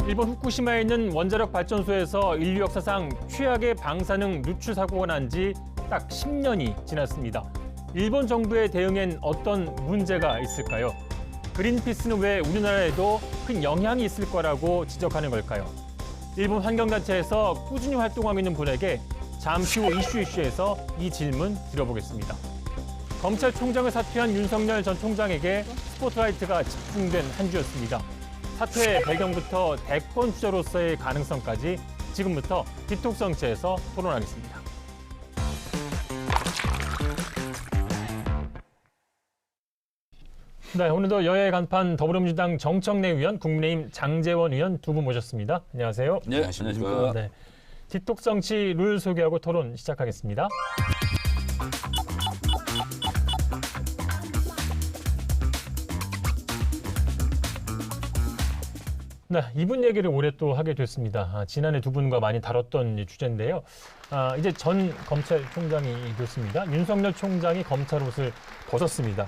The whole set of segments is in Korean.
일본 후쿠시마에 있는 원자력 발전소에서 인류 역사상 최악의 방사능 누출 사고가 난 지 딱 10년이 지났습니다. 일본 정부의 대응엔 어떤 문제가 있을까요? 그린피스는 왜 우리나라에도 큰 영향이 있을 거라고 지적하는 걸까요? 일본 환경단체에서 꾸준히 활동하고 있는 분에게 잠시 후 이슈에서 이 질문 드려보겠습니다. 검찰총장을 사퇴한 윤석열 전 총장에게 스포트라이트가 집중된 한 주였습니다. 사퇴의 배경부터 대권 주자로서의 가능성까지 지금부터 디톡정치에서 토론하겠습니다. 네, 오늘도 여야의 간판 더불어민주당 정청래 의원, 국민의힘 장제원 의원 두 분 모셨습니다. 안녕하세요. 네, 안녕하십니까. 네, 디톡정치 룰 소개하고 토론 시작하겠습니다. 네, 이분 얘기를 올해 또 하게 됐습니다. 지난해 두 분과 많이 다뤘던 주제인데요. 이제 전 검찰총장이 됐습니다. 윤석열 총장이 검찰 옷을 벗었습니다.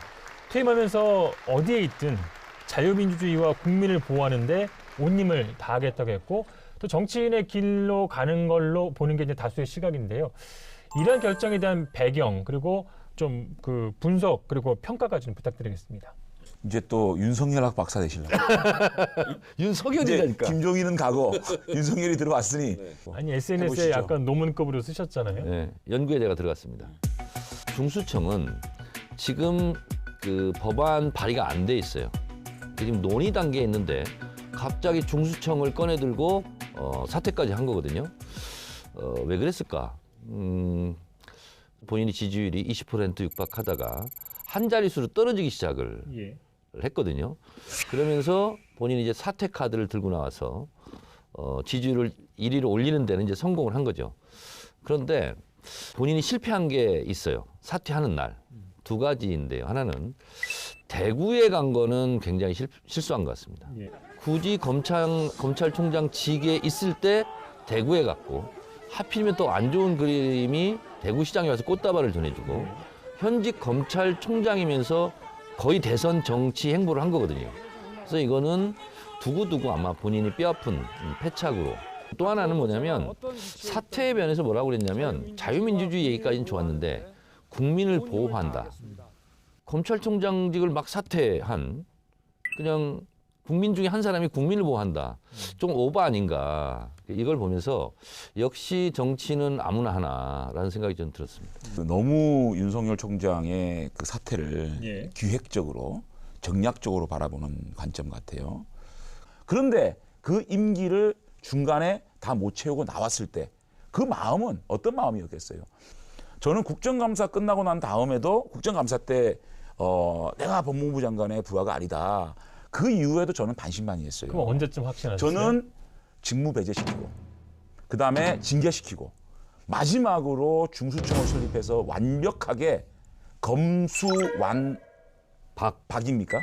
퇴임하면서 어디에 있든 자유민주주의와 국민을 보호하는데 온 힘을 다하겠다고 했고 또 정치인의 길로 가는 걸로 보는 게 이제 다수의 시각인데요. 이러한 결정에 대한 배경 그리고 좀 그 분석 그리고 평가까지 좀 부탁드리겠습니다. 이제 또 윤석열학 박사 되시려고. 윤석열이라니까. 김종인은 가고 윤석열이 들어왔으니. 아니 SNS에 해보시죠. 약간 논문급으로 쓰셨잖아요. 네, 연구에 제가 들어갔습니다. 중수청은 지금 그 법안 발의가 안 돼 있어요. 지금 논의 단계에 있는데 갑자기 중수청을 꺼내 들고 사퇴까지 한 거거든요. 왜 그랬을까? 본인이 지지율이 20% 육박하다가 한 자릿수로 떨어지기 시작을 했거든요. 그러면서 본인이 이제 사퇴 카드를 들고 나와서 지지율을 1위로 올리는 데는 이제 성공을 한 거죠. 그런데 본인이 실패한 게 있어요. 사퇴하는 날. 두 가지인데요. 하나는 대구에 간 거는 굉장히 실수한 것 같습니다. 굳이 검찰총장직에 있을 때 대구에 갔고 하필이면 또 안 좋은 그림이 대구시장에 와서 꽃다발을 전해주고 현직 검찰총장이면서 거의 대선 정치 행보를 한 거거든요. 그래서 이거는 두고두고 아마 본인이 뼈아픈 패착으로. 또 하나는 뭐냐면 사퇴의 변에서 뭐라고 그랬냐면 자유민주주의 얘기까지는 좋았는데 국민을 보호한다. 검찰총장직을 막 사퇴한 그냥 국민 중에 한 사람이 국민을 보호한다. 좀 오버 아닌가. 이걸 보면서 역시 정치는 아무나 하나라는 생각이 좀 들었습니다. 너무 윤석열 총장의 그 사태를 기획적으로 정략적으로 바라보는 관점 같아요. 그런데 그 임기를 중간에 다 못 채우고 나왔을 때 그 마음은 어떤 마음이었겠어요? 저는 국정감사 끝나고 난 다음에도 국정감사 때 내가 법무부 장관의 부하가 아니다. 그 이후에도 저는 반신반의했어요. 그럼 언제쯤 확신하셨어요? 저는 직무 배제시키고 그다음에 징계시키고 마지막으로 중수청을 설립해서 완벽하게 검수완박입니까?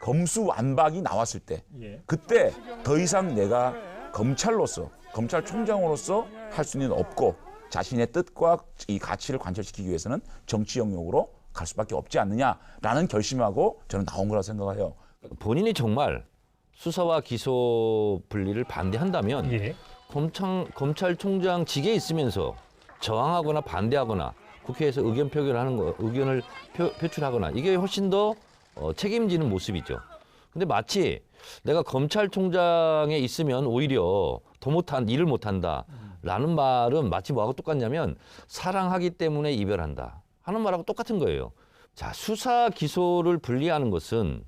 검수완박이 나왔을 때 그때 더 이상 내가 검찰총장으로서 할 수는 없고 자신의 뜻과 이 가치를 관철시키기 위해서는 정치 영역으로 갈 수밖에 없지 않느냐라는 결심하고 저는 나온 거라고 생각해요. 본인이 정말 수사와 기소 분리를 반대한다면 검찰총장직에 있으면서 저항하거나 반대하거나 국회에서 의견을 표출하거나 이게 훨씬 더 책임지는 모습이죠. 근데 마치 내가 검찰총장에 있으면 오히려 일을 못한다라는 말은 마치 뭐하고 똑같냐면 사랑하기 때문에 이별한다 하는 말하고 똑같은 거예요. 자, 수사 기소를 분리하는 것은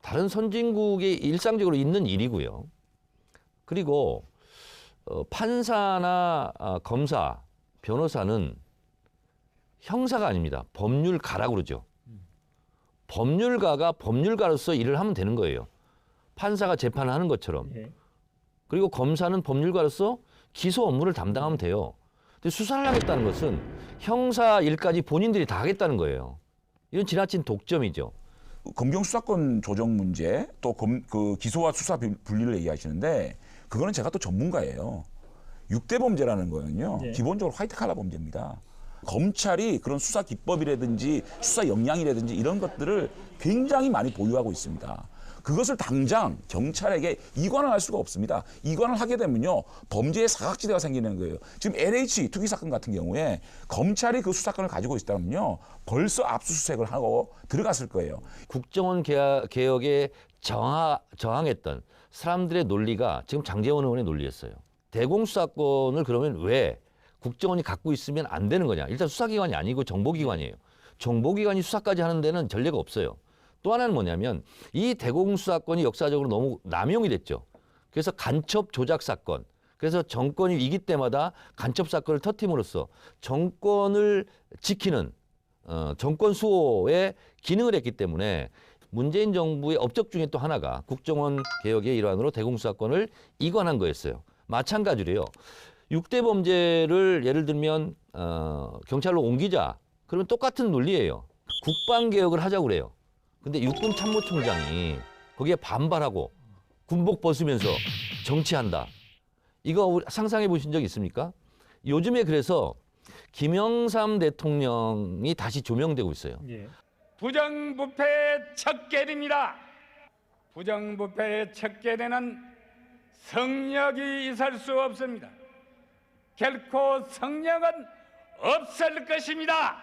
다른 선진국에 일상적으로 있는 일이고요. 그리고 판사나 검사, 변호사는 형사가 아닙니다. 법률가라고 그러죠. 법률가가 법률가로서 일을 하면 되는 거예요. 판사가 재판을 하는 것처럼. 그리고 검사는 법률가로서 기소 업무를 담당하면 돼요. 근데 수사를 하겠다는 것은 형사 일까지 본인들이 다 하겠다는 거예요. 이런 지나친 독점이죠. 검경 수사권 조정 문제 또 그 기소와 수사 분리를 얘기하시는데 그거는 제가 또 전문가예요. 6대 범죄라는 거는요. 기본적으로 화이트 칼라 범죄입니다. 검찰이 그런 수사 기법이라든지 수사 역량이라든지 이런 것들을 굉장히 많이 보유하고 있습니다. 그것을 당장 경찰에게 이관을 할 수가 없습니다. 이관을 하게 되면요, 범죄의 사각지대가 생기는 거예요. 지금 LH 투기 사건 같은 경우에 검찰이 그 수사권을 가지고 있다면요, 벌써 압수수색을 하고 들어갔을 거예요. 국정원 개혁에 저항했던 사람들의 논리가 지금 장제원 의원의 논리였어요. 대공수사권을 그러면 왜 국정원이 갖고 있으면 안 되는 거냐. 일단 수사기관이 아니고 정보기관이에요. 정보기관이 수사까지 하는 데는 전례가 없어요. 또 하나는 뭐냐면 이 대공수사권이 역사적으로 너무 남용이 됐죠. 그래서 간첩 조작 사건. 그래서 정권이 위기 때마다 간첩 사건을 터팀으로써 정권을 지키는 정권 수호의 기능을 했기 때문에 문재인 정부의 업적 중에 또 하나가 국정원 개혁의 일환으로 대공수사권을 이관한 거였어요. 마찬가지로요. 6대 범죄를 예를 들면 경찰로 옮기자. 그러면 똑같은 논리예요. 국방개혁을 하자고 그래요. 근데 육군 참모총장이 거기에 반발하고 군복 벗으면서 정치한다. 이거 상상해 보신 적 있습니까? 요즘에 그래서 김영삼 대통령이 다시 조명되고 있어요. 예. 부정부패 척결입니다. 부정부패 척결에는 성역이 있을 수 없습니다. 결코 성역은 없을 것입니다.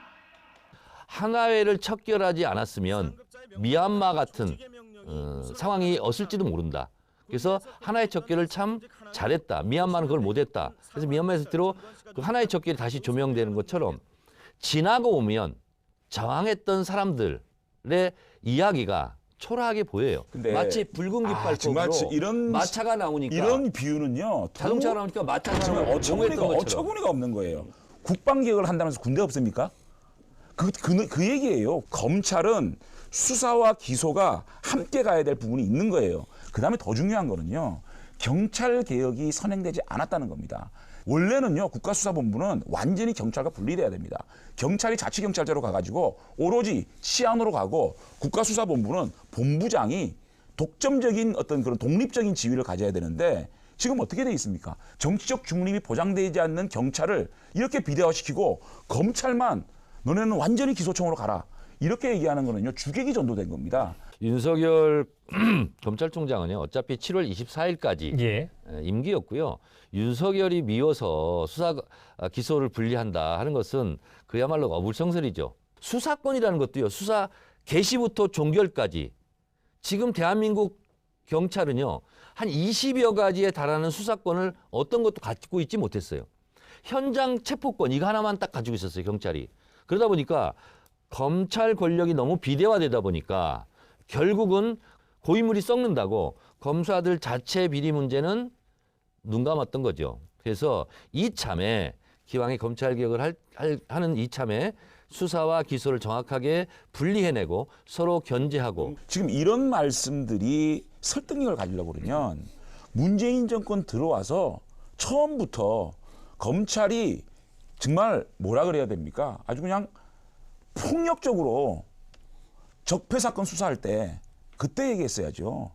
하나회를 척결하지 않았으면 미얀마 같은 상황이 왔을지도 모른다. 그래서 하나회 척결을 참 잘했다. 미얀마는 그걸 못했다. 그래서 미얀마에서 뒤로 그 하나회 척결이 다시 조명되는 것처럼 지나고 오면 저항했던 사람들의 이야기가 초라하게 보여요. 근데 마치 붉은 정말 깃발법으로 이런 마차가 나오니까 이런 비유는요, 자동차가 나오니까 마차가 정말 나오고 어처구니가 없는 거예요. 국방개혁을 한다면서 군대 없습니까? 그 얘기예요. 검찰은 수사와 기소가 함께 가야 될 부분이 있는 거예요. 그다음에 더 중요한 거는요, 경찰 개혁이 선행되지 않았다는 겁니다. 원래는요, 국가수사본부는 완전히 경찰과 분리돼야 됩니다. 경찰이 자치경찰제로 가가지고 오로지 치안으로 가고, 국가수사본부는 본부장이 독점적인 어떤 그런 독립적인 지위를 가져야 되는데, 지금 어떻게 돼 있습니까? 정치적 중립이 보장되지 않는 경찰을 이렇게 비대화시키고, 검찰만 너네는 완전히 기소청으로 가라, 이렇게 얘기하는 거는요, 주객이 전도된 겁니다. 윤석열 검찰총장은요, 어차피 7월 24일까지 예. 임기였고요. 윤석열이 미워서 수사 기소를 분리한다 하는 것은 그야말로 어불성설이죠. 수사권이라는 것도요, 수사 개시부터 종결까지 지금 대한민국 경찰은요, 한 20여 가지에 달하는 수사권을 어떤 것도 갖고 있지 못했어요. 현장 체포권 이거 하나만 딱 가지고 있었어요, 경찰이. 그러다 보니까 검찰 권력이 너무 비대화되다 보니까 결국은 고인물이 썩는다고 검사들 자체 비리 문제는 눈 감았던 거죠. 그래서 이참에 기왕에 검찰 개혁을 하는 이참에 수사와 기소를 정확하게 분리해내고 서로 견제하고. 지금 이런 말씀들이 설득력을 가지려고 그러면 문재인 정권 들어와서 처음부터 검찰이 정말 뭐라 그래야 됩니까? 아주 그냥 폭력적으로 적폐 사건 수사할 때 그때 얘기했어야죠.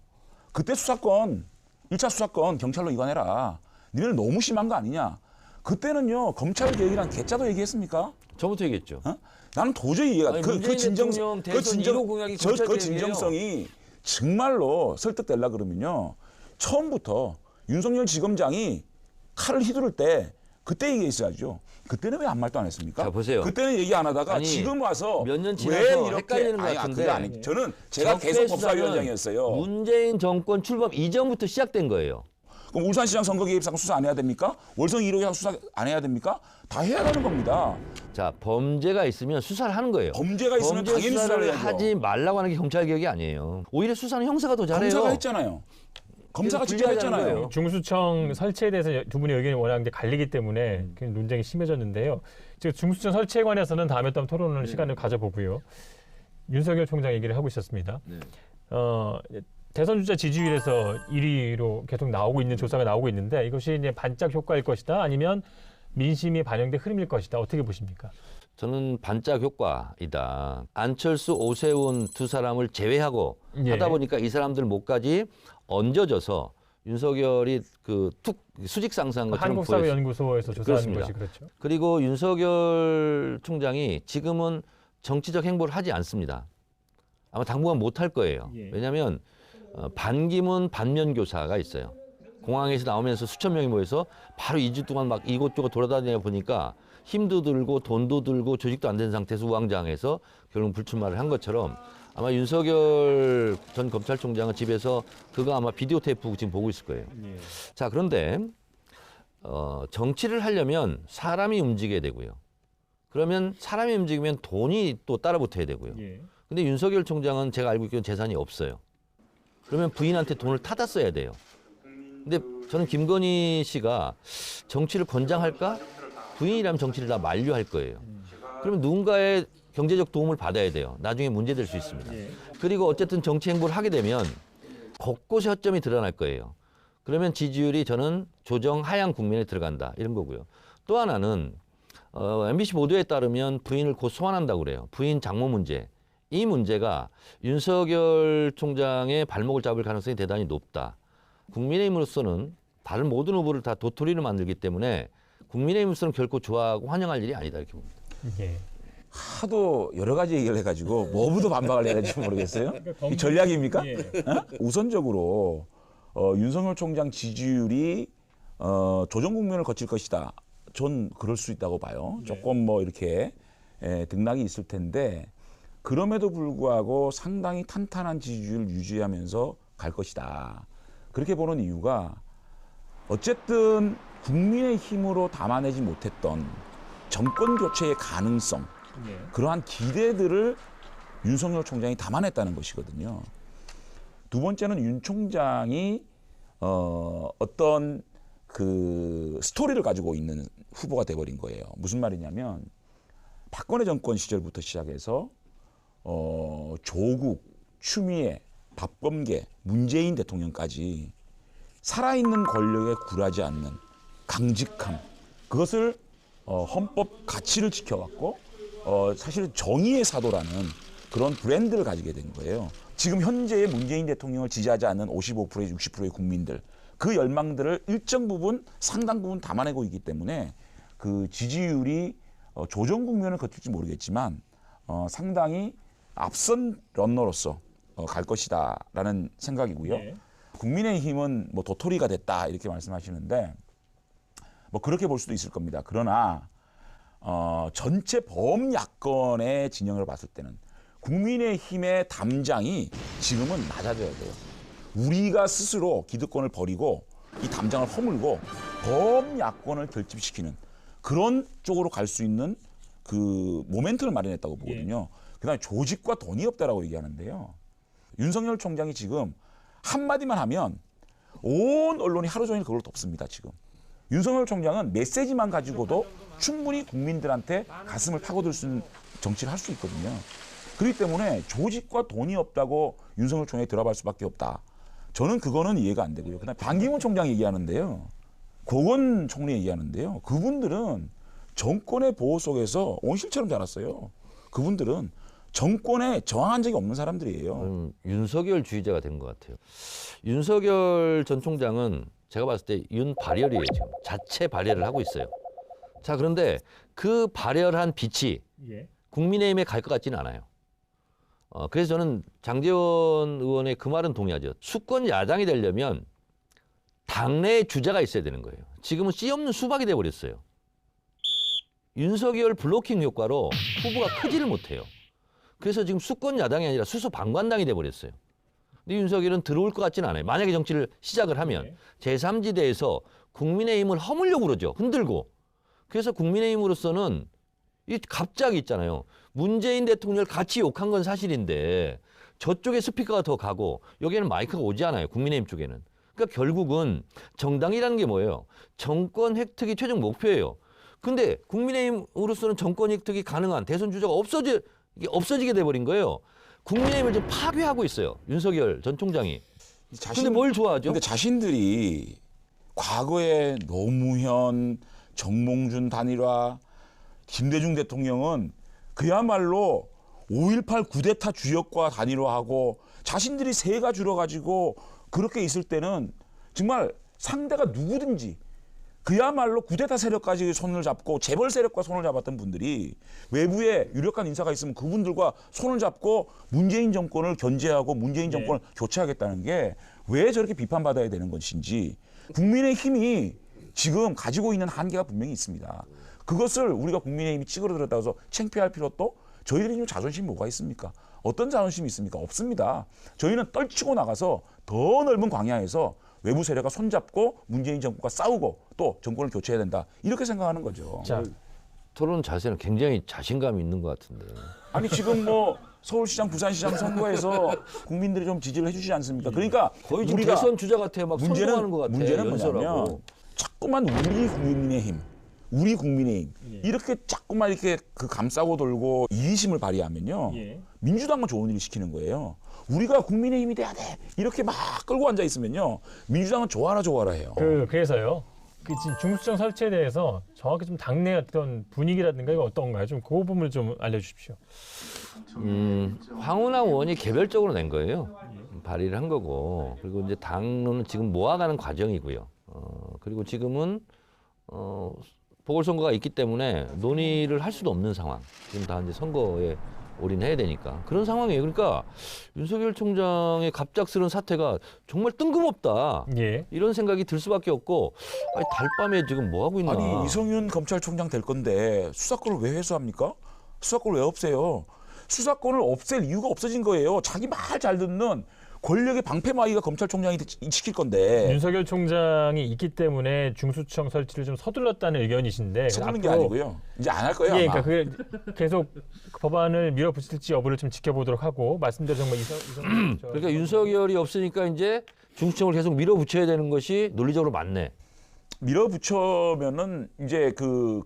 그때 수사권, 1차 수사권 경찰로 이관해라. 니네는 너무 심한 거 아니냐. 그때는요, 검찰 개혁이란 개짜도 얘기했습니까? 저부터 얘기했죠. 나는 도저히 이해가 그 진정성이 정말로 설득되려 그러면요, 처음부터 윤석열 지검장이 칼을 휘두를 때 그때 얘기했어야죠. 그때는 왜 아무 말도 안 했습니까? 자, 보세요. 그때는 얘기 안 하다가 아니, 지금 와서 몇 년 왜 지나서 이렇게 헷갈리는 것 같은데. 그게 아니, 저는 제가 계속 법사위원장이었어요. 문재인 정권 출범 이전부터 시작된 거예요. 그럼 울산시장 선거 개입사건 수사 안 해야 됩니까? 월성 1호기상 수사 안 해야 됩니까? 다 해야 되는 겁니다. 자, 범죄가 있으면 수사를 하는 거예요. 범죄가 있으면 범죄 당연히 수사를 해야죠. 하지 말라고 하는 게 경찰 개혁이 아니에요. 오히려 수사는 형사가 더 잘해요. 검사가 했잖아요. 검사가 직접 분리하자는 했잖아요. 거예요. 중수청 설치에 대해서 두 분의 의견이 워낙 이제 갈리기 때문에 논쟁이 심해졌는데요. 지금 중수청 설치에 관해서는 다음에 또 토론을 시간을 가져보고요. 윤석열 총장 얘기를 하고 있었습니다. 대선 주자 지지율에서 1위로 계속 나오고 있는 조사가 나오고 있는데, 이것이 이제 반짝 효과일 것이다, 아니면 민심이 반영된 흐름일 것이다, 어떻게 보십니까? 저는 반짝 효과이다. 안철수, 오세훈 두 사람을 제외하고 하다 보니까 이 사람들 목까지 얹어져서 윤석열이 그 수직 상승한 것처럼 보였어요. 한국사회연구소에서 조사한 그렇습니다. 것이 그렇죠. 그리고 윤석열 총장이 지금은 정치적 행보를 하지 않습니다. 아마 당분간 못 할 거예요. 예. 왜냐하면 반기문 반면교사가 있어요. 공항에서 나오면서 수천 명이 모여서 바로 2주 동안 막 이곳저곳 돌아다니다 보니까 힘도 들고 돈도 들고 조직도 안 된 상태에서 우왕좌왕해서 결국 불출마를 한 것처럼 아마 윤석열 전 검찰총장은 집에서 그거 아마 비디오 테이프 지금 보고 있을 거예요. 자, 그런데 정치를 하려면 사람이 움직여야 되고요. 그러면 사람이 움직이면 돈이 또 따라 붙어야 되고요. 근데 윤석열 총장은 제가 알고 있기로는 재산이 없어요. 그러면 부인한테 돈을 타다 써야 돼요. 근데 저는 김건희 씨가 정치를 권장할까? 부인이라면 정치를 다 만류할 거예요. 그러면 누군가의 경제적 도움을 받아야 돼요. 나중에 문제될 수 있습니다. 그리고 어쨌든 정치 행보를 하게 되면 곳곳에 허점이 드러날 거예요. 그러면 지지율이 저는 조정 하향 국면에 들어간다 이런 거고요. 또 하나는 MBC 보도에 따르면 부인을 곧 소환한다고 그래요. 부인 장모 문제. 이 문제가 윤석열 총장의 발목을 잡을 가능성이 대단히 높다. 국민의힘으로서는 다른 모든 후보를 다 도토리를 만들기 때문에 국민의힘으로서는 결코 좋아하고 환영할 일이 아니다 이렇게 봅니다. 하도 여러 가지 얘기를 해가지고 뭐부터 반박을 해야 될지 모르겠어요. 이 전략입니까? 어? 우선적으로 윤석열 총장 지지율이 조정 국면을 거칠 것이다. 전 그럴 수 있다고 봐요. 조금 뭐 이렇게 등락이 있을 텐데 그럼에도 불구하고 상당히 탄탄한 지지율을 유지하면서 갈 것이다. 그렇게 보는 이유가 어쨌든 국민의 힘으로 담아내지 못했던 정권 교체의 가능성, 그러한 기대들을 윤석열 총장이 담아냈다는 것이거든요. 두 번째는 윤 총장이 어떤 그 스토리를 가지고 있는 후보가 돼버린 거예요. 무슨 말이냐면 박근혜 정권 시절부터 시작해서 조국, 추미애, 박범계, 문재인 대통령까지 살아있는 권력에 굴하지 않는 강직함, 그것을 헌법 가치를 지켜왔고 사실 정의의 사도라는 그런 브랜드를 가지게 된 거예요. 지금 현재의 문재인 대통령을 지지하지 않는 55%의 60%의 국민들, 그 열망들을 일정 부분, 상당 부분 담아내고 있기 때문에 그 지지율이 조정 국면을 거칠지 모르겠지만 상당히 앞선 런너로서 갈 것이다라는 생각이고요. 국민의힘은 뭐 도토리가 됐다 이렇게 말씀하시는데 뭐 그렇게 볼 수도 있을 겁니다. 그러나 전체 범야권의 진영을 봤을 때는 국민의힘의 담장이 지금은 낮아져야 돼요. 우리가 스스로 기득권을 버리고 이 담장을 허물고 범야권을 결집시키는 그런 쪽으로 갈 수 있는 그 모멘트를 마련했다고 보거든요. 그다음에 조직과 돈이 없다라고 얘기하는데요. 윤석열 총장이 지금 한마디만 하면 온 언론이 하루 종일 그걸 덮습니다. 지금. 윤석열 총장은 메시지만 가지고도 충분히 국민들한테 가슴을 파고들 수 있는 정치를 할 수 있거든요. 그렇기 때문에 조직과 돈이 없다고 윤석열 총장이 들어갈 수밖에 없다. 저는 그거는 이해가 안 되고요. 그다음에 반기문 총장 얘기하는데요. 고건 총리 얘기하는데요. 그분들은 정권의 보호 속에서 온실처럼 자랐어요. 그분들은 정권에 저항한 적이 없는 사람들이에요. 윤석열 주의자가 된 것 같아요. 윤석열 전 총장은 제가 봤을 때 윤발열이에요. 지금 자체 발열을 하고 있어요. 자, 그런데 그 발열한 빛이 국민의힘에 갈 것 같지는 않아요. 그래서 저는 장제원 의원의 그 말은 동의하죠. 수권 야당이 되려면 당내에 주자가 있어야 되는 거예요. 지금은 씨 없는 수박이 돼버렸어요. 윤석열 블로킹 효과로 후보가 크지를 못해요. 그래서 지금 수권 야당이 아니라 수소 방관당이 돼버렸어요. 근데 윤석열은 들어올 것 같지는 않아요. 만약에 정치를 시작을 하면 제3지대에서 국민의힘을 허물려고 그러죠. 흔들고. 그래서 국민의힘으로서는 이 갑자기 있잖아요. 문재인 대통령을 같이 욕한 건 사실인데 저쪽에 스피커가 더 가고 여기에는 마이크가 오지 않아요. 국민의힘 쪽에는. 그러니까 결국은 정당이라는 게 뭐예요? 정권 획득이 최종 목표예요. 근데 국민의힘으로서는 정권 획득이 가능한 대선 주자가 없어지게 돼버린 거예요. 국민의힘을 지금 파괴하고 있어요. 윤석열 전 총장이. 근데 뭘 좋아하죠? 근데 자신들이 과거에 노무현, 정몽준 단일화, 김대중 대통령은 그야말로 5.18 쿠데타 주역과 단일화하고 자신들이 세가 줄어가지고 그렇게 있을 때는 정말 상대가 누구든지 그야말로 쿠데타 세력까지 손을 잡고 재벌 세력과 손을 잡았던 분들이 외부에 유력한 인사가 있으면 그분들과 손을 잡고 문재인 정권을 견제하고 문재인 정권을 교체하겠다는 게 왜 저렇게 비판받아야 되는 것인지 국민의힘이 지금 가지고 있는 한계가 분명히 있습니다. 그것을 우리가 국민의힘이 찌그러들었다고 해서 창피할 필요도 저희들이 좀 자존심이 뭐가 있습니까? 어떤 자존심이 있습니까? 없습니다. 저희는 떨치고 나가서 더 넓은 광야에서 외부 세력과 손잡고 문재인 정권과 싸우고 또 정권을 교체해야 된다. 이렇게 생각하는 거죠. 자, 토론 자세는 굉장히 자신감이 있는 것 같은데. 아니 지금 뭐 서울시장, 부산시장 선거에서 국민들이 좀 지지를 해주시지 않습니까? 그러니까 거의 지금 대선 주자 같아. 막 선동하는 것 같아. 문제는 연설하고. 뭐냐면 자꾸만 우리 국민의힘 이렇게 자꾸만 이렇게 그 감싸고 돌고 이기심을 발휘하면요 민주당만 좋은 일을 시키는 거예요. 우리가 국민의힘이 돼야 돼 이렇게 막 끌고 앉아 있으면요 민주당은 좋아라 해요. 그래서요. 그 지금 중수청 설치에 대해서 정확히 좀 당내 어떤 분위기라든가 이거 어떤가요? 좀 그 부분을 좀 알려주십시오. 황운하 의원이 개별적으로 낸 거예요. 발의를 한 거고 그리고 이제 당론은 지금 모아가는 과정이고요. 그리고 지금은 보궐선거가 있기 때문에 논의를 할 수도 없는 상황. 지금 다 이제 선거에 올인해야 되니까 그런 상황이에요. 그러니까 윤석열 총장의 갑작스러운 사태가 정말 뜬금없다. 예. 이런 생각이 들 수밖에 없고 아니, 달밤에 지금 뭐 하고 있나? 아니 이성윤 검찰총장 될 건데 수사권을 왜 회수합니까? 수사권을 왜 없애요? 수사권을 없앨 이유가 없어진 거예요. 자기 말 잘 듣는 권력의 방패막이가 검찰총장이 시킬 건데. 윤석열 총장이 있기 때문에 중수청 설치를 좀 서둘렀다는 의견이신데 서두르는 게 아니고요. 이제 안 할 거예요. 예, 아마. 그러니까 그 계속 법안을 밀어붙일지 여부를 좀 지켜보도록 하고 말씀대로 정말 그러니까 윤석열이 없으니까 이제 중수청을 계속 밀어붙여야 되는 것이 논리적으로 맞네. 밀어붙여면은 이제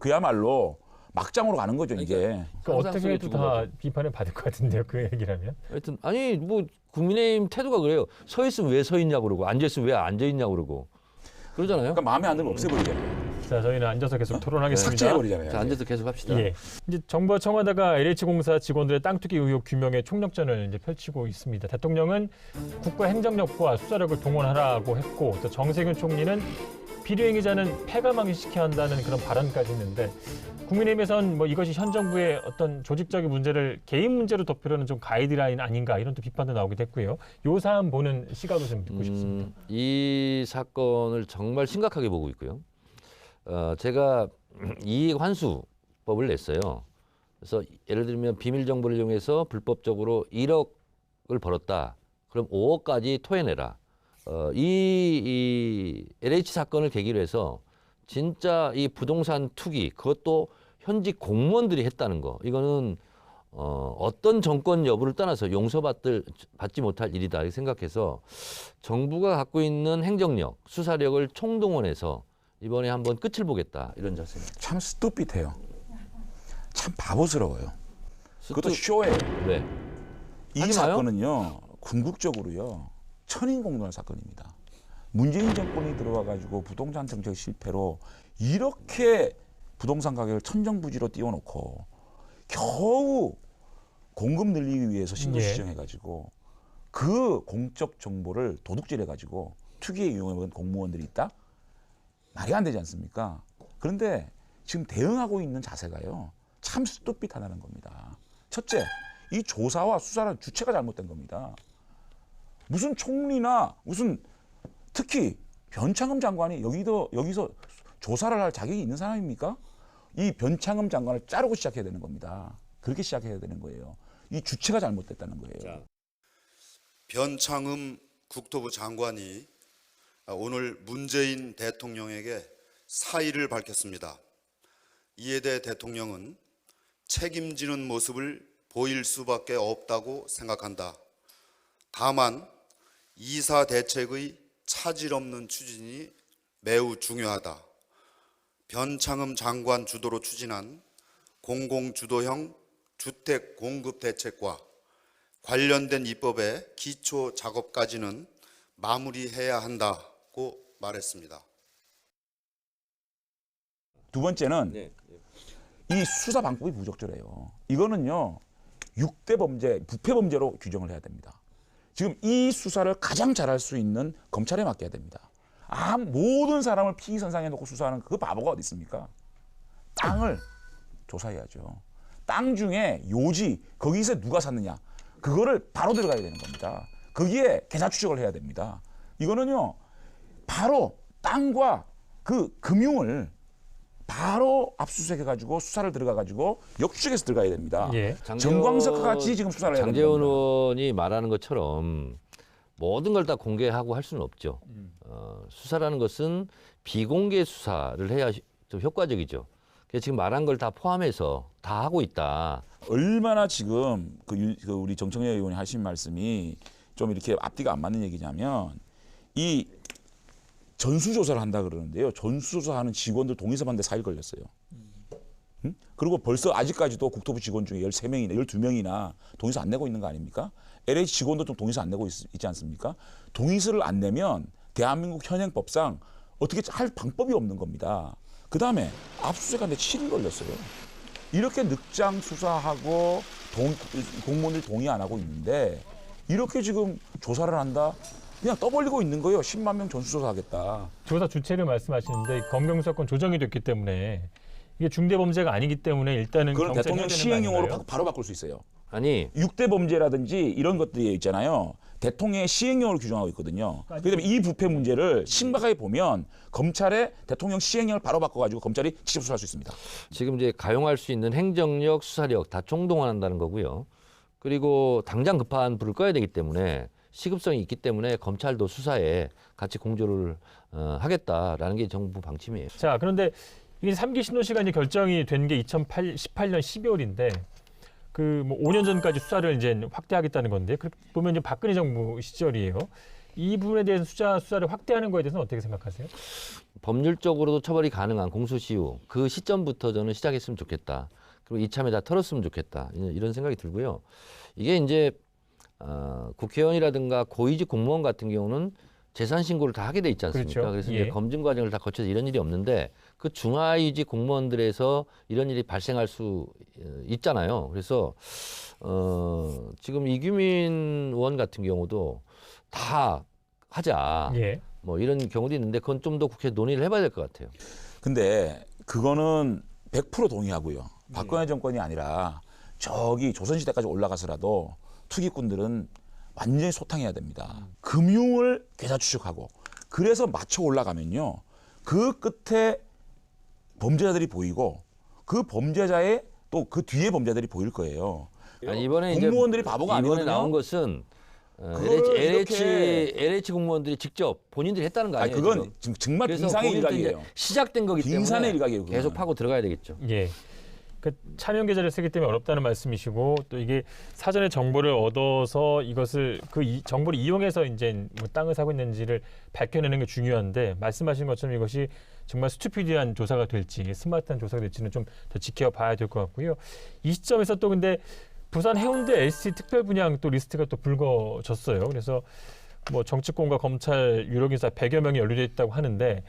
그야말로 막장으로 가는 거죠 이제. 그 어떻게 해도 다 비판을 받을 것 같은데요, 그 얘기라면. 하여튼 아니 뭐 국민의힘 태도가 그래요. 서 있으면 왜 서 있냐고 그러고 앉아 있으면 왜 앉아 있냐고 그러고 그러잖아요. 그러니까 마음에 안 들면 없애버리잖아요. 자, 저희는 앉아서 계속 토론하겠습니다. 삭제해버리잖아요. 자, 앉아서 계속 합시다. 예. 이제 정부와 청와대가 LH공사 직원들의 땅 투기 의혹 규명에 총력전을 이제 펼치고 있습니다. 대통령은 국가 행정력과 수사력을 동원하라고 했고, 또 정세균 총리는 비리행위자는 패가망신시켜야 한다는 그런 발언까지 했는데, 국민의힘에선 뭐 이것이 현 정부의 어떤 조직적인 문제를 개인 문제로 덮으려는 좀 가이드라인 아닌가 이런 또 비판도 나오기도 했고요. 요 사안 보는 시각을 좀 듣고 싶습니다. 이 사건을 정말 심각하게 보고 있고요. 제가 이익 환수법을 냈어요. 그래서 예를 들면 비밀 정보를 이용해서 불법적으로 1억을 벌었다. 그럼 5억까지 토해내라. 이 LH 사건을 계기로 해서 진짜 이 부동산 투기 그것도 현직 공무원들이 했다는 거. 이거는 어떤 정권 여부를 떠나서 용서받지 못할 일이다 이렇게 생각해서 정부가 갖고 있는 행정력, 수사력을 총동원해서 이번에 한번 끝을 보겠다 이런 자세입니다. 참 스투핏해요. 참 바보스러워요. 그것도 쇼예요. 네. 이 하지 마요. 사건은요 궁극적으로요 천인공노할 사건입니다. 문재인 정권이 들어와가지고 부동산 정책 실패로 이렇게 부동산 가격을 천정부지로 띄워놓고 겨우 공급 늘리기 위해서 신고 시정해가지고 그 공적 정보를 도둑질해가지고 투기에 이용해본 공무원들이 있다? 말이 안 되지 않습니까? 그런데 지금 대응하고 있는 자세가요 참 스투핏하다는 겁니다. 첫째, 이 조사와 수사는 주체가 잘못된 겁니다. 무슨 총리나 무슨 특히 변창흠 장관이 여기서 조사를 할 자격이 있는 사람입니까? 이 변창흠 장관을 자르고 시작해야 되는 겁니다. 그렇게 시작해야 되는 거예요. 이 주체가 잘못됐다는 거예요. 변창흠 국토부 장관이 오늘 문재인 대통령에게 사의를 밝혔습니다. 이에 대해 대통령은 책임지는 모습을 보일 수밖에 없다고 생각한다. 다만 이사 대책의 차질 없는 추진이 매우 중요하다. 변창흠 장관 주도로 추진한 공공주도형 주택 공급 대책과 관련된 입법의 기초 작업까지는 마무리해야 한다고 말했습니다. 두 번째는 이 수사 방법이 부적절해요. 이거는요 6대 범죄, 부패 범죄로 규정을 해야 됩니다. 지금 이 수사를 가장 잘할 수 있는 검찰에 맡겨야 됩니다. 모든 사람을 피의선상에 놓고 수사하는 그 바보가 어디 있습니까? 땅을 조사해야죠. 땅 중에 요지, 거기서 누가 샀느냐, 그거를 바로 들어가야 되는 겁니다. 거기에 계좌 추적을 해야 됩니다. 이거는요, 바로 땅과 그 금융을 바로 압수수색해가지고 수사를 들어가가지고 역추적해서 들어가야 됩니다. 예. 정광석과 같이 지금 수사를 해야 됩니다. 장제원 의원이 말하는 것처럼 모든 걸 다 공개하고 할 수는 없죠. 수사라는 것은 비공개 수사를 해야 좀 효과적이죠. 그래서 지금 말한 걸 다 포함해서 다 하고 있다. 얼마나 지금 그 우리 정청래 의원이 하신 말씀이 좀 이렇게 앞뒤가 안 맞는 얘기냐면, 이 전수조사를 한다 그러는데요. 전수조사하는 직원들 동의서 받는데 4일 걸렸어요. 응? 그리고 벌써 아직까지도 국토부 직원 중에 13명이나 12명이나 동의서 안 내고 있는 거 아닙니까? LH 직원도 좀 동의서 안 내고 있지 않습니까? 동의서를 안 내면 대한민국 현행법상 어떻게 할 방법이 없는 겁니다. 그다음에 압수수색하는데 7일 걸렸어요. 이렇게 늑장 수사하고 공무원들이 동의 안 하고 있는데 이렇게 지금 조사를 한다? 그냥 떠벌리고 있는 거예요. 10만 명 전수조사하겠다. 조사 주체를 말씀하시는데 검경수사권 조정이 됐기 때문에 이게 중대범죄가 아니기 때문에 일단은 그건 경찰이 대통령 해야 되는 거 시행령으로 아닌가요? 바로 바꿀 수 있어요. 아니 6대 범죄라든지 이런 것들이 있잖아요. 대통령의 시행령으로 규정하고 있거든요. 그렇기 때문에 이 부패 문제를 심각하게 보면 검찰의 대통령 시행령을 바로 바꿔가지고 검찰이 직접 수사할 수 있습니다. 지금 이제 가용할 수 있는 행정력, 수사력 다 총동원한다는 거고요. 그리고 당장 급한 불을 꺼야 되기 때문에 시급성이 있기 때문에 검찰도 수사에 같이 공조를 하겠다라는 게 정부 방침이에요. 자, 그런데 이게 3기 신도 시간이 결정이 된 게 2018년 12월인데 그 뭐 5년 전까지 수사를 이제 확대하겠다는 건데 그렇게 보면 이제 박근혜 정부 시절이에요. 이 부분에 대해서 수사를 확대하는 거에 대해서는 어떻게 생각하세요? 법률적으로도 처벌이 가능한 공소시효 그 시점부터 저는 시작했으면 좋겠다. 그리고 이참에 다 털었으면 좋겠다. 이런 생각이 들고요. 이게 이제 국회의원이라든가 고위직 공무원 같은 경우는 재산 신고를 다 하게 돼 있지 않습니까? 그렇죠. 그래서 예. 이제 검증 과정을 다 거쳐서 이런 일이 없는데 그 중하위직 공무원들에서 이런 일이 발생할 수 있잖아요. 그래서 지금 이규민 의원 같은 경우도 다 하자. 예. 뭐 이런 경우도 있는데 그건 좀 더 국회 논의를 해봐야 될 것 같아요. 근데 그거는 100% 동의하고요. 박근혜 정권이 아니라 저기 조선시대까지 올라가서라도 투기꾼들은 완전히 소탕해야 됩니다. 금융을 계좌 추적하고 그래서 맞춰 올라가면요. 그 끝에 범죄자들이 보이고 그 범죄자의 또 그 뒤에 범죄자들이 보일 거예요. 아니, 이번에 공무원들이 이제 바보가 이번에 아니거든요. 나온 것은 그걸 이렇게- LH 공무원들이 직접 본인들이 했다는 거 아니, 아니에요? 그건 지금? 지금 정말 그래서 빙상의 거기서 이제 일각이에요. 시작된 거기 때문에 빙산의 일각이에요, 그거는. 계속 파고 들어가야 되겠죠. 예. 그 차명 계좌를 쓰기 때문에 어렵다는 말씀이시고 또 이게 사전에 정보를 얻어서 이것을 정보를 이용해서 이제 뭐 땅을 사고 있는지를 밝혀내는 게 중요한데 말씀하신 것처럼 이것이 정말 스투피디한 조사가 될지 스마트한 조사가 될지는 좀 더 지켜봐야 될 것 같고요. 이 시점에서 또 근데 부산 해운대 LCT 특별 분양 또 리스트가 또 불거졌어요. 그래서 뭐 정치권과 검찰 유력 인사 100여 명이 연루돼 있다고 하는데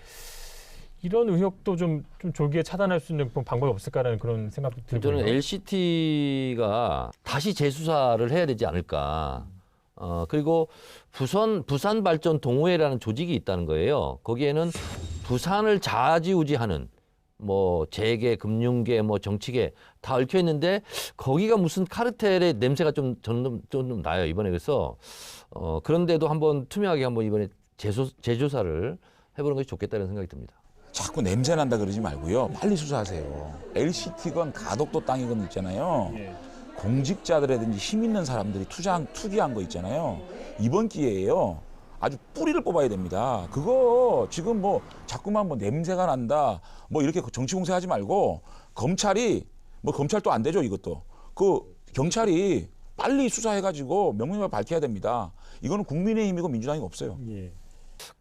이런 의혹도 좀 조기에 차단할 수 있는 방법이 없을까라는 그런 생각도 들고요. 저는 LCT가 다시 재수사를 해야 되지 않을까. 그리고 부산 발전 동호회라는 조직이 있다는 거예요. 거기에는 부산을 좌지우지하는 뭐 재계, 금융계, 뭐 정치계 다 얽혀 있는데 거기가 무슨 카르텔의 냄새가 좀 나요 이번에. 그래서 그런데도 한번 투명하게 한번 이번에 재조사를 해보는 것이 좋겠다는 생각이 듭니다. 자꾸 냄새 난다 그러지 말고요. 빨리 수사하세요. LCT건 가덕도 땅이건 있잖아요. 공직자들이라든지 힘 있는 사람들이 투기한 거 있잖아요. 이번 기회에요. 아주 뿌리를 뽑아야 됩니다. 그거 지금 뭐 자꾸만 뭐 냄새가 난다. 뭐 이렇게 정치 공세하지 말고 검찰이 뭐 검찰도 안 되죠, 이것도. 그 경찰이 빨리 수사해가지고 명명하게 밝혀야 됩니다. 이거는 국민의힘이고 민주당이 없어요. 예.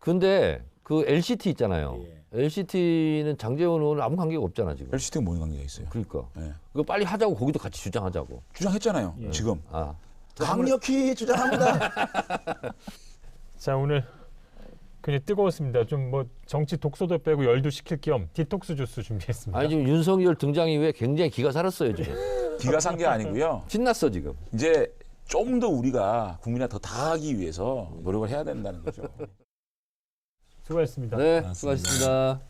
근데 그 LCT 있잖아요. LCT는 장제원 의원은 아무 관계가 없잖아 지금. LCT가 뭔 관계가 있어요? 그러니까 네. 그거 빨리 하자고 거기도 같이 주장하자고. 주장했잖아요. 지금 아, 강력히 주장합니다. 자, 오늘 굉장히 뜨거웠습니다. 좀 뭐 정치 독소도 빼고 열도 식힐 겸 디톡스 주스 준비했습니다. 아니 지금 윤석열 등장 이후에 굉장히 기가 살았어요 지금. 기가 산 게 아니고요. 신났어 지금. 이제 좀 더 우리가 국민에 더 다하기 위해서 노력을 해야 된다는 거죠. 수고하셨습니다. 네, 고맙습니다. 수고하셨습니다.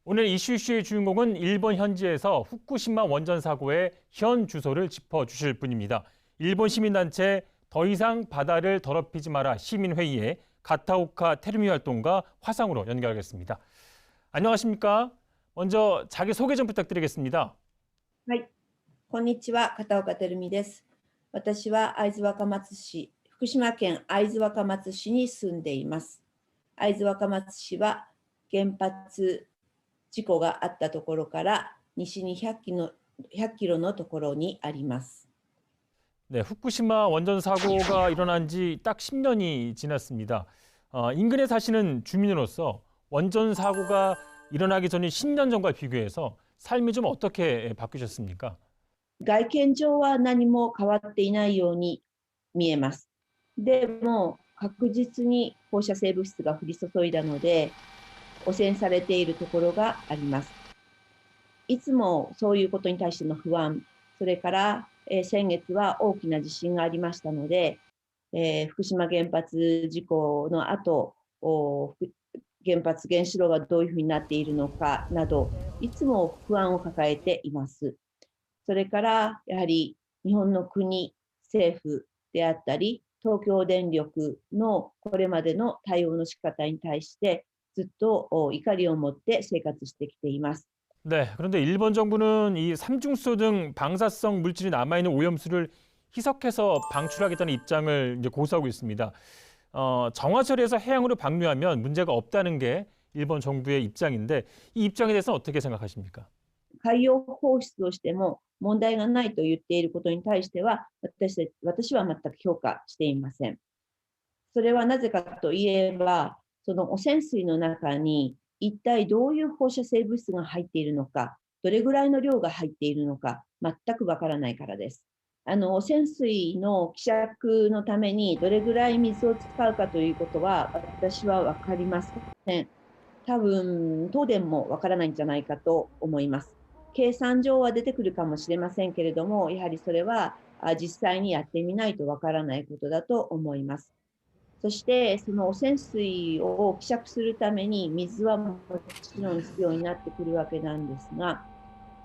오늘 이슈의 주인공은 일본 현지에서 후쿠시마 원전 사고의 현 주소를 짚어주실 분입니다. 일본 시민단체 더 이상 바다를 더럽히지 마라 시민회의의 가타오카 테르미 활동가 화상으로 연결하겠습니다. 안녕하십니까? 먼저 자기 소개 좀 부탁드리겠습니다. はい、こんにちは、片岡てるみです。私は会津若松市、福島県会津若松市に住んでいます。会津若松市は原発事故があったところから西に100キロのところにあります。 네, 후쿠시마 원전 사고가 일어난 지 딱 10년이 지났습니다. 인근에 사시는 주민으로서 원전 사고가 일어나기 전인 10년 전과 비교해서 삶이 좀 어떻게 바뀌셨습니까? 外見上は何も変わっていないように見えます。でも確実に放射性物質が降り注いだので、汚染されているところがあります。いつもそういうことに対しての不安、それから先月は大きな地震がありましたので、福島原発事故の後、原発原子炉がどういうふうになっているのかなど、いつも不安を抱えています。それからやはり日本の国、政府であったり、東京電力のこれまでの対応の仕方に対してずっと怒りを持って生活してきています。 네, 그런데 일본 정부는 이 삼중수 등 방사성 물질이 남아있는 오염수를 희석해서 방출하겠다는 입장을 이제 고수하고 있습니다. 정화 처리해서 해양으로 방류하면 문제가 없다는 게 일본 정부의 입장인데 이 입장에 대해서는 어떻게 생각하십니까? 海洋放出をしても問題がないと言っていることに対しては私は全く評価していません。それはなぜかといえば、その汚染水の中に一体どういう放射性物質が入っているのか、どれぐらいの量が入っているのか、全くわからないからです。汚染水の希釈のためにどれぐらい水を使うかということは私は分かりません。多分、東電もわからないんじゃないかと思います。計算上は出てくるかもしれませんけれども、やはりそれは実際にやってみないとわからないことだと思います。そして、その汚染水を希釈するために水はもちろん必要になってくるわけなんですが、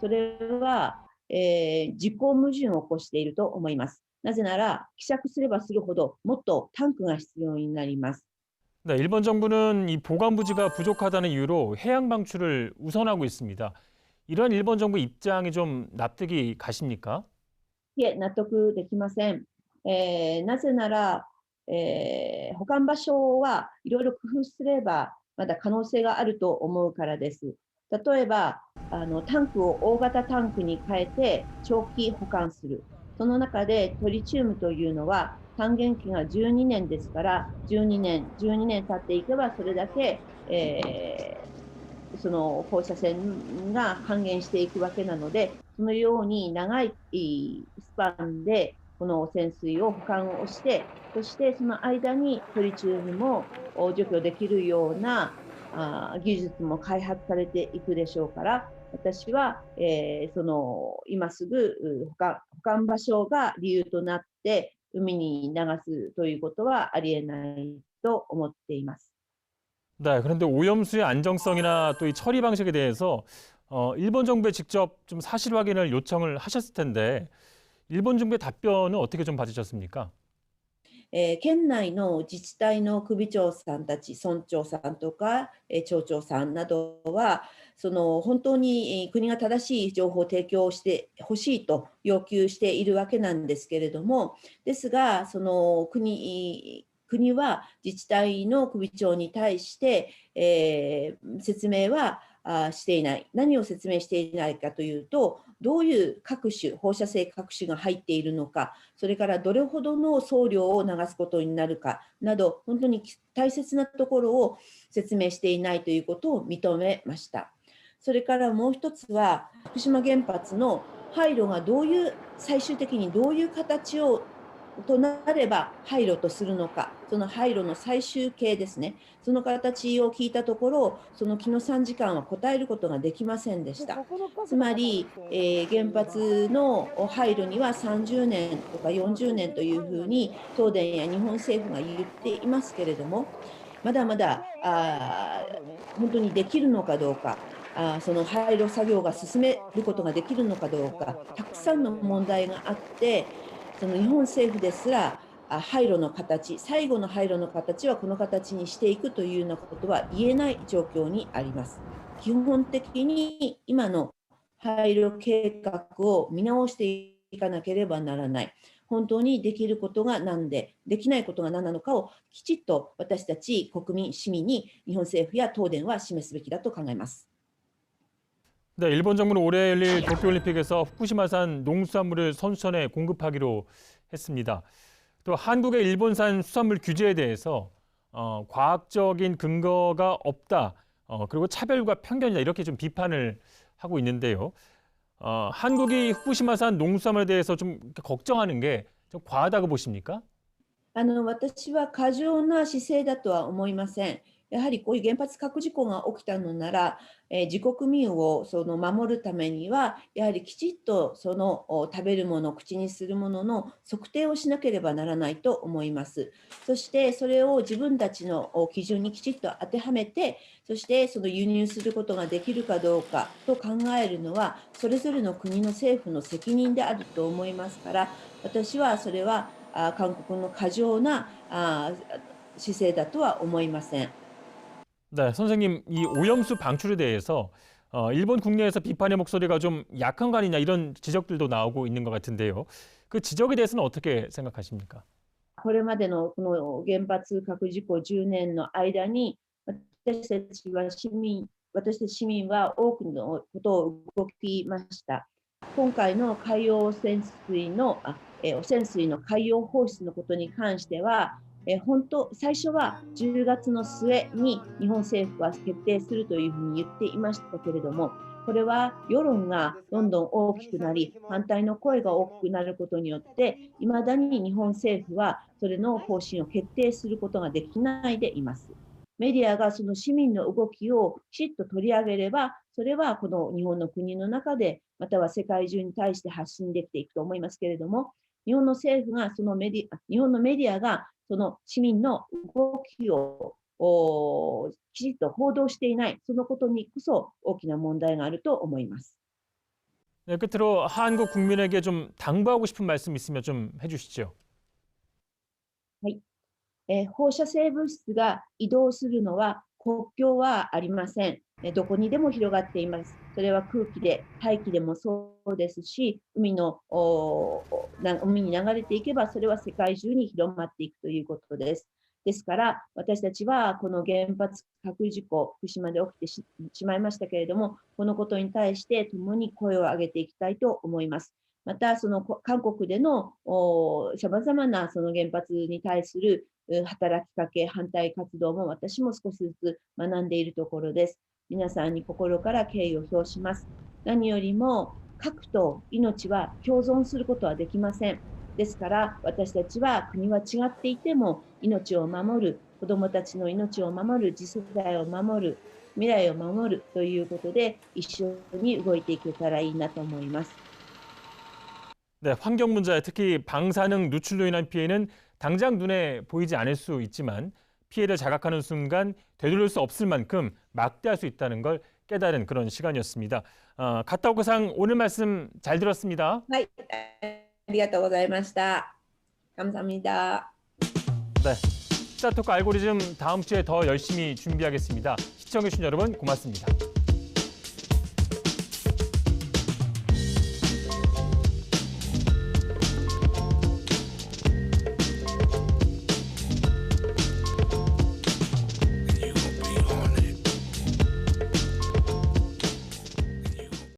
それは、自己矛盾を起こしていると思います。なぜなら、希釈すればするほどもっとタンクが必要になります。 네, 일본 정부는 이 보관 부지가 부족하다는 이유로 해양 방출을 우선하고 있습니다. 이런 일본 정부 입장이 좀 납득이 가십니까? いえ、納得できません。なぜなら、保管場所はいろいろ工夫すればまだ可能性があると思うからです。例えばタンクを大型タンクに変えて長期保管する。その中でトリチウムというのは還元期が12年ですから、12年経っていけばそれだけ、その放射線が半減していくわけなので、そのように長いスパンでこの汚染水を保管をして、そしてその間にトリチウムも除去できるような技術も開発されていくでしょうから、私は、その今すぐ保管場所が理由となって海に流すということはありえないと思っています。 네, 그런데 오염수의 안정성이나 또 이 처리 방식에 대해서 일본 정부에 직접 좀 사실 확인을 요청을 하셨을 텐데 일본 정부의 답변은 어떻게 좀 받으셨습니까? 県内の自治体の首長さんたち、村長さんとか、町長さんなどは、その本当に国が正しい情報を提供してほしいと要求しているわけなんですけれども、ですが、その国は自治体の首長に対して、説明はしていない。何を説明していないかというと、どういう各種、放射性各種が入っているのか、それからどれほどの送料を流すことになるかなど、本当に大切なところを説明していないということを認めました。それからもう一つは、福島原発の廃炉が最終的にどういう形となれば廃炉とするのか、その廃炉の最終形ですね、その形を聞いたところ、その帰の3時間は答えることができませんでした。つまり、原発の廃炉には30年とか40年というふうに東電や日本政府が言っていますけれども、まだまだ本当にできるのかどうか、その廃炉作業が進めることができるのかどうか、たくさんの問題があって、その日本政府ですら廃炉の形、最後の廃炉の形はこの形にしていくというようなことは言えない状況にあります。基本的に今の廃炉計画を見直していかなければならない。本当にできることが何で、できないことが何なのかをきちっと私たち国民、市民に日本政府や東電は示すべきだと考えます。네, 일본 정부는 올해 열릴 도쿄올림픽에서 후쿠시마산 농수산물을 선수촌에 공급하기로 했습니다. 또 한국의 일본산 수산물 규제에 대해서 과학적인 근거가 없다, 그리고 차별과 편견이다 이렇게 좀 비판을 하고 있는데요. 한국이 후쿠시마산 농수산물에 대해서 좀 걱정하는 게 좀 과하다고 보십니까? 私は過剰な姿勢だとは思いません。やはりこういう原発核事故が起きたのなら、自国民を守るためには、やはりきちっと食べるもの、口にするものの測定をしなければならないと思います。そしてそれを自分たちの基準にきちっと当てはめて、そして輸入することができるかどうかと考えるのは、それぞれの国の政府の責任であると思いますから、私はそれは韓国の過剰な姿勢だとは思いません。 네, 선생님, 이 오염수 방출에 대해서 일본 국내에서 비판의 목소리가 좀 약한 거 아니냐 이런 지적들도 나오고 있는 것 같은데요. 그 지적에 대해서는 어떻게 생각하십니까? これまでのこの原発核事故10年の間に、私たち市民は多くのことを動きました。今回の海洋汚染水の海洋放出のことに関しては、最初は10月の末に日本政府は決定するというふうに言っていましたけれども、これは世論がどんどん大きくなり、反対の声が大きくなることによって、いまだに日本政府はそれの方針を決定することができないでいます。メディアがその市民の動きをきちっと取り上げれば、それはこの日本の国の中で、または世界中に対して発信できていくと思いますけれども、日本の政府が日本のメディアがその市民の動きをきちっと報道していない、そのことにこそ大きな問題があると思います。 네, 끝으로 한국 국민에게 좀 당부하고 싶은 말씀 있으면 좀 해주시죠. はい。放射性物質が移動するのは国境はありません。どこにでも広がっています。それは空気で、大気でもそうですし、海に流れていけば、それは世界中に広まっていくということです。ですから、私たちはこの原発核事故、福島で起きてしまいましたけれども、このことに対して共に声を上げていきたいと思います。また、韓国でのさまざまな原発に対する働きかけ、反対活動も私も少しずつ学んでいるところです。皆さんに心から敬意を表します。何よりも核と命は共存することはできません。ですから私たちは国は違っていても命を守る、子どもたちの命を守る、次世代を守る、未来を守るということで一緒に動いていけたらいいなと思います。 네, 환경 문제, 특히 방사능 누출로 인한 피해는 당장 눈에 보이지 않을 수 있지만 피해를 자각하는 순간 되돌릴 수 없을 만큼 막대할 수 있다는 걸 깨달은 그런 시간이었습니다. 가타오카상 오늘 말씀 잘 들었습니다. 네, ありがとうございました。감사합니다. 네, 시사토크 알고리즘 다음 주에 더 열심히 준비하겠습니다. 시청해주신 여러분 고맙습니다.